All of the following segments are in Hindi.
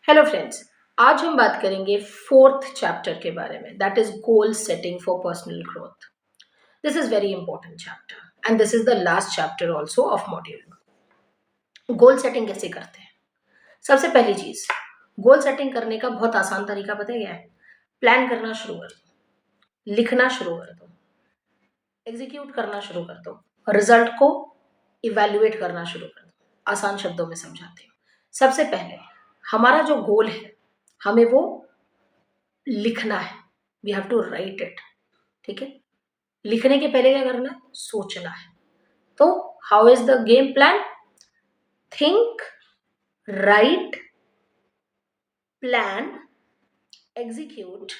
Hello friends. आज हम बात करेंगे फोर्थ चैप्टर के बारे में, that is goal setting for personal growth. This is very important chapter and this is the last chapter also of module. Goal setting कैसे करते हैं? सबसे पहली चीज, गोल सेटिंग करने का बहुत आसान तरीका पता है क्या है? प्लान करना शुरू कर दो, लिखना शुरू कर दो, एग्जीक्यूट करना शुरू कर दो, रिजल्ट को इवेल्युएट करना शुरू कर दो। आसान शब्दों में समझाती हूँ। सबसे पहले हमारा जो गोल है, हमें वो लिखना है। We have to write it. ठीक है, लिखने के पहले क्या करना है? सोचना है। तो how is the game plan? Think, write, plan, execute,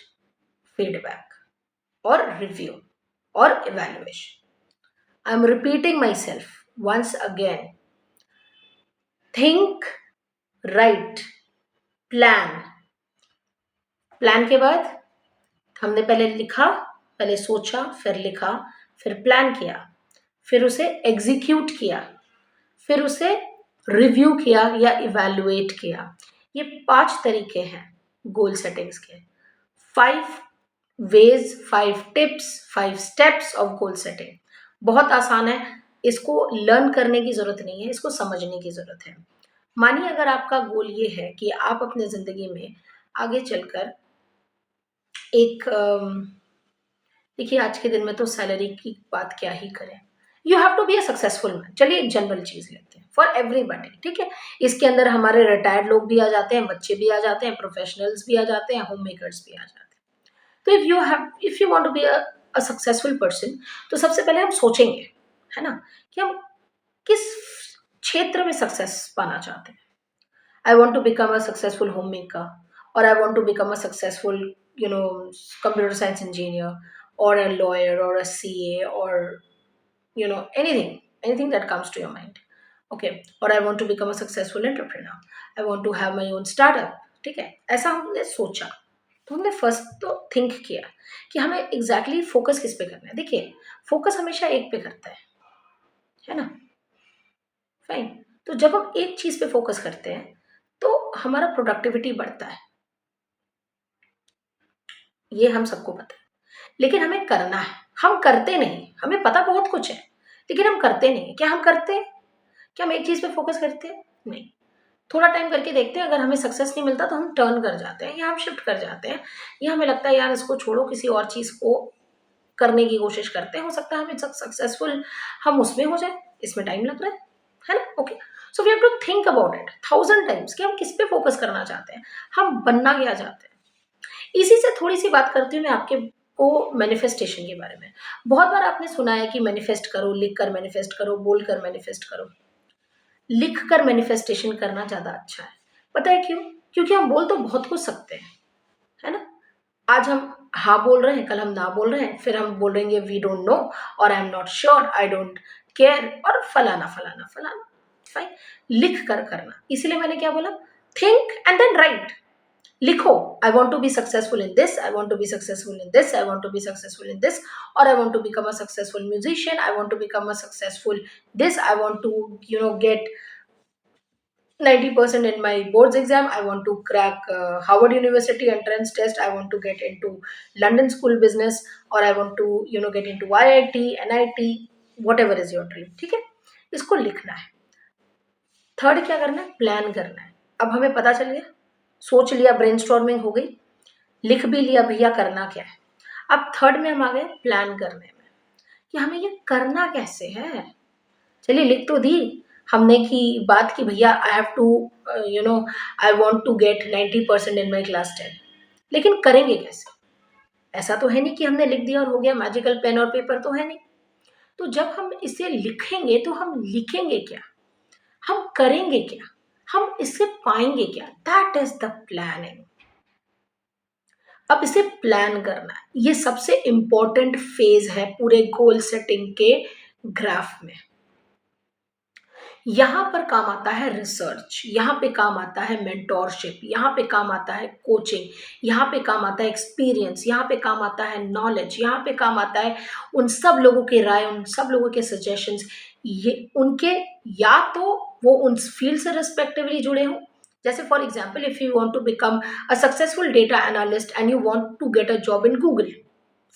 feedback और रिव्यू और evaluation. I am repeating myself once again. Think, write, plan. Plan के बाद हमने पहले लिखा, पहले सोचा, फिर लिखा, फिर प्लान किया, फिर उसे एग्जीक्यूट किया, फिर उसे रिव्यू किया या इवैल्यूएट किया। ये 5 तरीके हैं गोल सेटिंग्स के। 5 ways, 5 tips, 5 steps of goal setting. बहुत आसान है, इसको लर्न करने की जरूरत नहीं है, इसको समझने की जरूरत है। मानिए अगर आपका गोल ये है कि आप अपने जिंदगी में आगे चलकर एक देखिए, आज के दिन में तो सैलरी की बात क्या ही करें। You have to be a successful man. चलिए एक जनरल चीज लेते हैं फॉर एवरीबडी। ठीक है, इसके अंदर हमारे रिटायर्ड लोग भी आ जाते हैं, बच्चे भी आ जाते हैं, प्रोफेशनल्स भी आ जाते हैं, होम मेकर्स भी आ जाते हैं। तो if you want to be a successful person, तो सबसे पहले हम सोचेंगे, है ना, कि हम किस क्षेत्र में सक्सेस पाना चाहते हैं। I want to become a successful homemaker, or I want to become a successful, computer science engineer, or a lawyer, or a CA, or anything that comes to your mind. Okay, or I want to become a successful entrepreneur. I want to have my own startup. ठीक है, ऐसा हमने सोचा। तो हमने फर्स्ट तो थिंक किया कि हमें एग्जैक्टली फोकस किस पे करना है। देखिए, फोकस हमेशा एक पे करता है ना? फाइन। तो जब हम एक चीज पे फोकस करते हैं तो हमारा प्रोडक्टिविटी बढ़ता है, ये हम सबको पता है। लेकिन हमें करना है, हम करते नहीं। हमें पता बहुत कुछ है, लेकिन हम करते नहीं। क्या हम करते हैं? क्या हम एक चीज पे फोकस करते हैं? नहीं। थोड़ा टाइम करके देखते हैं, अगर हमें सक्सेस नहीं मिलता तो हम टर्न कर जाते हैं या हम शिफ्ट कर जाते हैं, या हमें लगता है यार इसको छोड़ो, किसी और चीज को करने की कोशिश करते हैं, हो सकता है हमें सक्सेसफुल हम उसमें हो जाए, इसमें टाइम लग रहा है ना? Okay, so we have to think about it 1000 times कि हम किस पे फोकस करना चाहते हैं, हम बनना क्या चाहते हैं। इसी से थोड़ी सी बात करती हूँ मैं आपके को मैनिफेस्टेशन के बारे में। बहुत बार आपने सुना है कि मैनिफेस्ट करो, लिख कर मैनिफेस्ट करो, बोल कर मैनिफेस्ट करो। लिख कर मैनिफेस्टेशन करना ज्यादा अच्छा है। पता है क्यों? क्योंकि हम बोल तो बहुत कुछ सकते हैं, है ना? आज हम हाँ बोल रहे हैं, कल हम ना बोल रहे हैं, फिर हम बोलेंगे वी डोंट नो, और I am not sure, I don't care, और फलाना फलाना फलाना। फाइन। लिख कर करना, इसीलिए मैंने क्या बोला? Think and then write. लिखो, I want to be successful in this, I want to be successful in this, I want to be successful in this, और I want to become a successful musician, I want to become a successful this, I want to get 90% in my boards exam, I want to crack Harvard University entrance test, I want to get into London School Business, or I want to get into IIT, NIT, whatever is your dream। ठीक है, इसको लिखना है। थर्ड क्या करना है? प्लान करना है। अब हमें पता चल गया, सोच लिया, ब्रेनस्टॉर्मिंग हो गई, लिख भी लिया भैया करना क्या है। अब थर्ड में हम आ गए प्लान करने में कि हमें ये करना कैसे है। चलिए लिख तो दी हमने की बात की भैया I have to I want to get 90% in my class 10, लेकिन करेंगे कैसे? ऐसा तो है नहीं कि हमने लिख दिया और हो गया, मैजिकल पेन और पेपर तो है नहीं। तो जब हम इसे लिखेंगे तो हम लिखेंगे क्या, हम करेंगे क्या, हम इससे पाएंगे क्या? That is the planning. अब इसे प्लान करना है, ये सबसे इंपॉर्टेंट फेज है पूरे गोल सेटिंग के ग्राफ में। यहाँ पर काम आता है रिसर्च, यहाँ पे काम आता है मेंटोरशिप, यहाँ पे काम आता है कोचिंग, यहाँ पे काम आता है एक्सपीरियंस, यहाँ पे काम आता है नॉलेज, यहाँ पे काम आता है उन सब लोगों के राय, उन सब लोगों के सजेशंस। ये उनके, या तो वो उन फील्ड से रिस्पेक्टिवली जुड़े हों, जैसे for example if you want to become a successful data analyst and you want to get a job in Google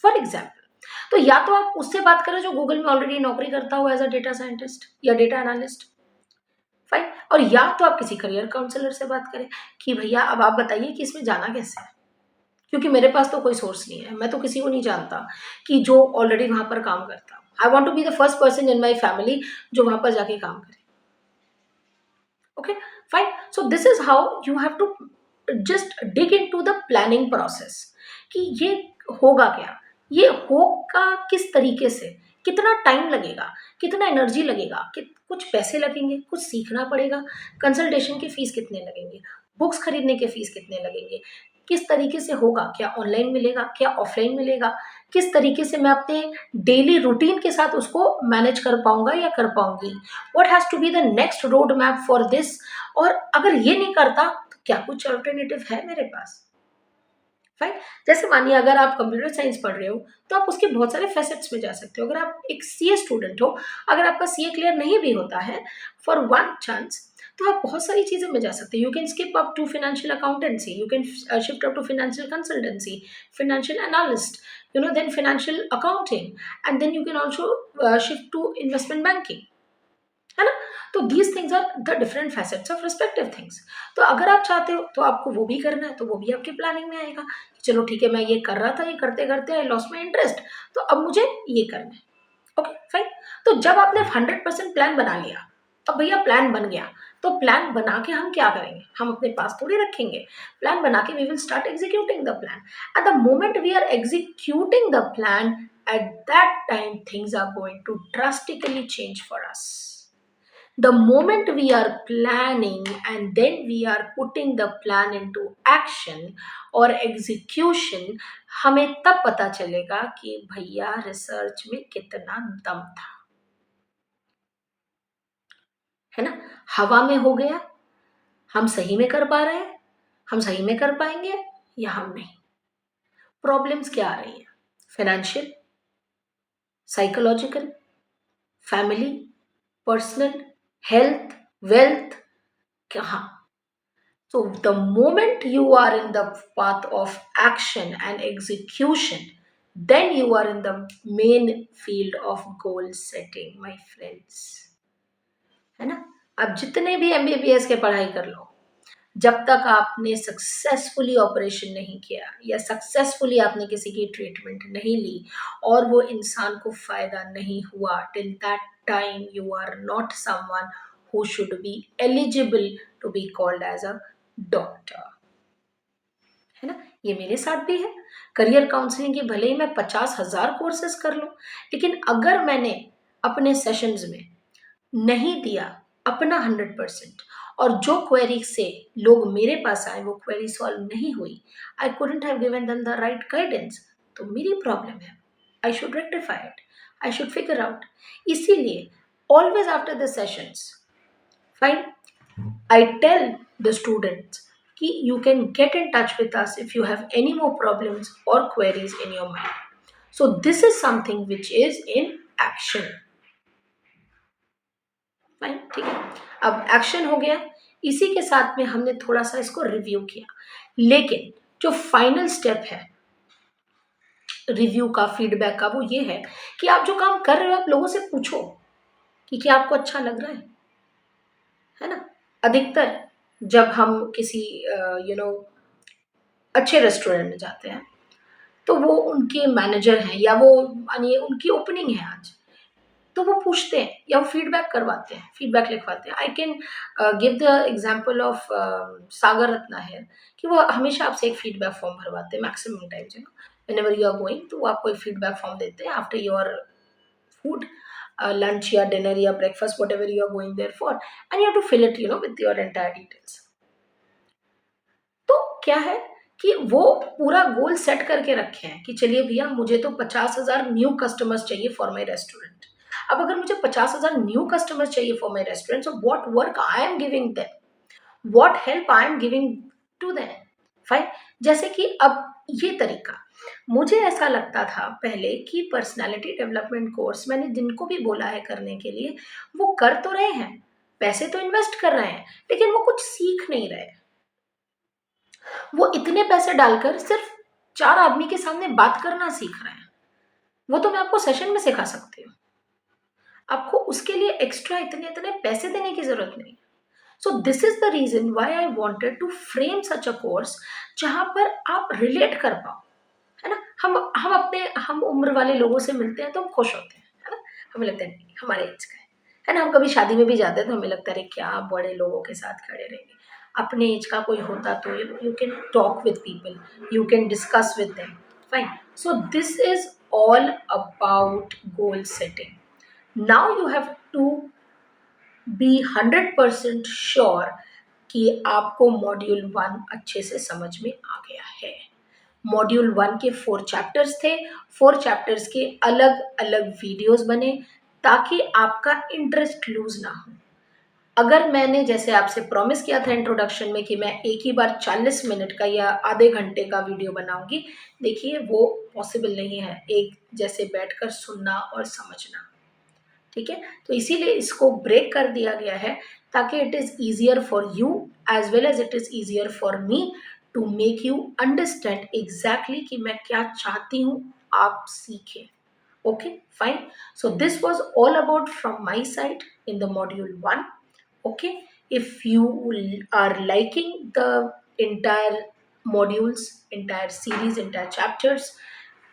for example, तो या तो आप उससे बात करें जो गूगल में ऑलरेडी नौकरी करता हो एज अ डेटा साइंटिस्ट या डेटा एनालिस्ट, फाइन। और या तो आप किसी करियर काउंसलर से बात करें कि भैया अब आप बताइए कि इसमें जाना कैसे है, क्योंकि मेरे पास तो कोई सोर्स नहीं है, मैं तो किसी को नहीं जानता कि जो ऑलरेडी वहां पर काम करता। I want to be the first person in my family जो वहां पर जाके काम करे। Okay fine, so this is how you have to just dig into the planning process कि ये होगा क्या, ये होगा किस तरीके से, कितना टाइम लगेगा, कितना एनर्जी लगेगा, कुछ पैसे लगेंगे, कुछ सीखना पड़ेगा, कंसल्टेशन की फीस कितने लगेंगे, बुक्स खरीदने के फीस कितने लगेंगे, किस तरीके से होगा, क्या ऑनलाइन मिलेगा, क्या ऑफलाइन मिलेगा, किस तरीके से मैं अपने डेली रूटीन के साथ उसको मैनेज कर पाऊंगा या कर पाऊंगी, what has to be the next road map for this. और अगर ये नहीं करता तो क्या कुछ अल्टरनेटिव है मेरे पास, राइट। जैसे मानिए अगर आप कंप्यूटर साइंस पढ़ रहे हो तो आप उसके बहुत सारे फैसेट्स में जा सकते हो। अगर आप एक सीए स्टूडेंट हो, अगर आपका सीए क्लियर नहीं भी होता है फॉर वन चांस, तो आप बहुत सारी चीजें में जा सकते हो। You can skip up to financial accountancy, you can shift up to financial consultancy, financial analyst, then financial accounting, and then you can also shift to investment banking, है ना। तो these things are the different facets of respective things. तो अगर आप चाहते हो तो आपको वो भी करना है, तो वो भी आपकी प्लानिंग में आएगा। चलो ठीक है, मैं ये कर रहा था, ये करते करते आई लॉस्ट माई इंटरेस्ट, तो अब मुझे ये करना है। Okay fine. तो जब आपने 100% प्लान बना लिया, अब भैया प्लान बन गया, तो प्लान बना के हम क्या करेंगे, हम अपने पास थोड़ी रखेंगे। प्लान बना के we will start executing the plan. At the moment we are executing the plan, at that time things are going to drastically change for us. The moment we are planning and then we are putting the plan into action और execution, हमें तब पता चलेगा कि भैया रिसर्च में कितना दम था, है ना। हवा में हो गया, हम सही में कर पा रहे हैं, हम सही में कर पाएंगे या हम नहीं। प्रॉब्लम्स क्या आ रही है, financial, psychological, family, personal, health, wealth, कहाँ। So the moment you are in the path of action and execution, then you are in the main field of goal setting, my friends. है ना। आप जितने भी एमबीबीएस के पढ़ाई कर लो, जब तक आपने सक्सेसफुली ऑपरेशन नहीं किया या सक्सेसफुली आपने किसी की ट्रीटमेंट नहीं ली और वो इंसान को फायदा नहीं हुआ, till that time you are not someone who should be eligible to be called as a doctor, है ना। ये मेरे साथ भी है। करियर काउंसलिंग की भले ही मैं 50,000 कोर्सेज कर लूं, लेकिन अगर मैंने अपने सेशंस में नहीं दिया अपना 100%, और जो क्वेरी से लोग मेरे पास आए वो क्वेरी सॉल्व नहीं हुई, I couldn't have given them the right guidance, तो मेरी प्रॉब्लम है। I should rectify it, I should figure out. इसीलिए always after the sessions, fine, I tell the students कि you can get in touch with us if you have any more problems or queries in your mind. So this is something which is in action. Fine, ठीक है। अब एक्शन हो गया, इसी के साथ में हमने थोड़ा सा इसको रिव्यू किया, लेकिन जो फाइनल स्टेप है रिव्यू का, फीडबैक का, वो ये है कि आप जो काम कर रहे हो आप लोगों से पूछो कि क्या आपको अच्छा लग रहा है ना। अधिकतर जब हम किसी अच्छे रेस्टोरेंट में जाते हैं तो वो उनके मैनेजर हैं या वो मानिए उनकी ओपनिंग है आज, तो वो पूछते हैं या वो फीडबैक करवाते हैं, फीडबैक लिखवाते हैं। I can give the example of Sagar Ratna है कि वो हमेशा आपसे एक फीडबैक फॉर्म भरवाते हैं maximum times, whenever you are going, तो वो आपको एक फीडबैक फॉर्म देते हैं आफ्टर योर फूड, लंच या डिनर या breakfast, whatever you are going there for, and you have to fill it with your entire details. तो क्या है कि वो पूरा गोल सेट करके रखे हैं कि चलिए भैया मुझे तो 50,000 न्यू कस्टमर्स चाहिए फॉर माई रेस्टोरेंट। अब अगर मुझे 50,000 न्यू कस्टमर्स चाहिए for my restaurant, so what work I am giving them, what help I am giving to them, fine. जैसे कि अब ये तरीका, मुझे ऐसा लगता था पहले कि पर्सनालिटी डेवलपमेंट कोर्स मैंने जिनको भी बोला है करने के लिए वो कर तो रहे हैं, पैसे तो इन्वेस्ट कर रहे हैं लेकिन वो कुछ सीख नहीं रहे। वो इतने पैसे डालकर सिर्फ 4 आदमी के सामने बात करना सीख रहे हैं। वो तो मैं आपको सेशन में सिखा सकती हूँ। आपको उसके लिए एक्स्ट्रा इतने-इतने पैसे देने की ज़रूरत नहीं। So this is the reason why I wanted to frame such a course जहाँ पर आप रिलेट कर पाओ, है ना? हम उम्र वाले लोगों से मिलते हैं तो हम खुश होते हैं, है ना? हमें लगता है नहीं हमारे एज का है ना? हम कभी शादी में भी जाते हैं तो हमें लगता है अरे क्या बड़े लोगों के साथ खड़े रहेंगे। अपने एज का कोई होता तो you can talk with people, you can discuss with them, fine. So this is all about goal setting. Now you have to be 100% sure कि आपको मॉड्यूल 1 अच्छे से समझ में आ गया है। मॉड्यूल 1 के 4 चैप्टर्स थे, 4 चैप्टर्स के अलग-अलग वीडियोज़ बने ताकि आपका इंटरेस्ट लूज़ ना हो। अगर मैंने जैसे आपसे प्रॉमिस किया था इंट्रोडक्शन में कि मैं एक ही बार 40 मिनट का या आधे घंटे का वीडियो बनाऊँगी, देखिए वो पॉसिबल नहीं है, एक जैसे बैठकर सुनना और समझना। ठीक है, तो इसीलिए इसको ब्रेक कर दिया गया है ताकि it is easier for you as well as it is easier for me to make you understand exactly कि मैं क्या चाहती हूँ आप सीखें। Okay, fine. So this was all about from my side in the module 1. Okay, if you are liking the entire modules, entire series, entire chapters,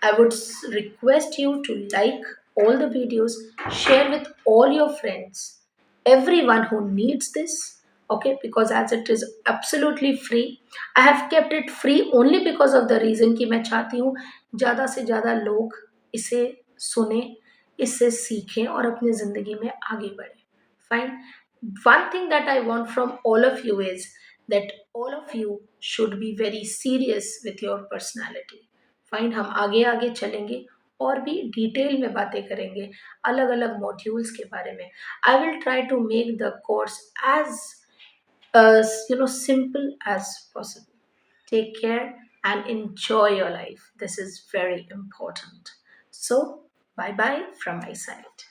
I would request you to like all the videos, share with all your friends, everyone who needs this. Okay, because as it is absolutely free, I have kept it free only because of the reason कि मैं चाहती हूँ ज़्यादा से ज़्यादा लोग इसे सुने, इससे सीखें और अपनी ज़िंदगी में आगे बढ़ें। Fine. One thing that I want from all of you is that all of you should be very serious with your personality. Fine, हम आगे आगे चलेंगे और भी डिटेल में बातें करेंगे अलग अलग मॉड्यूल्स के बारे में। I will try to make the course as simple as possible. Take care and enjoy your life. This is very important. So bye bye from my side.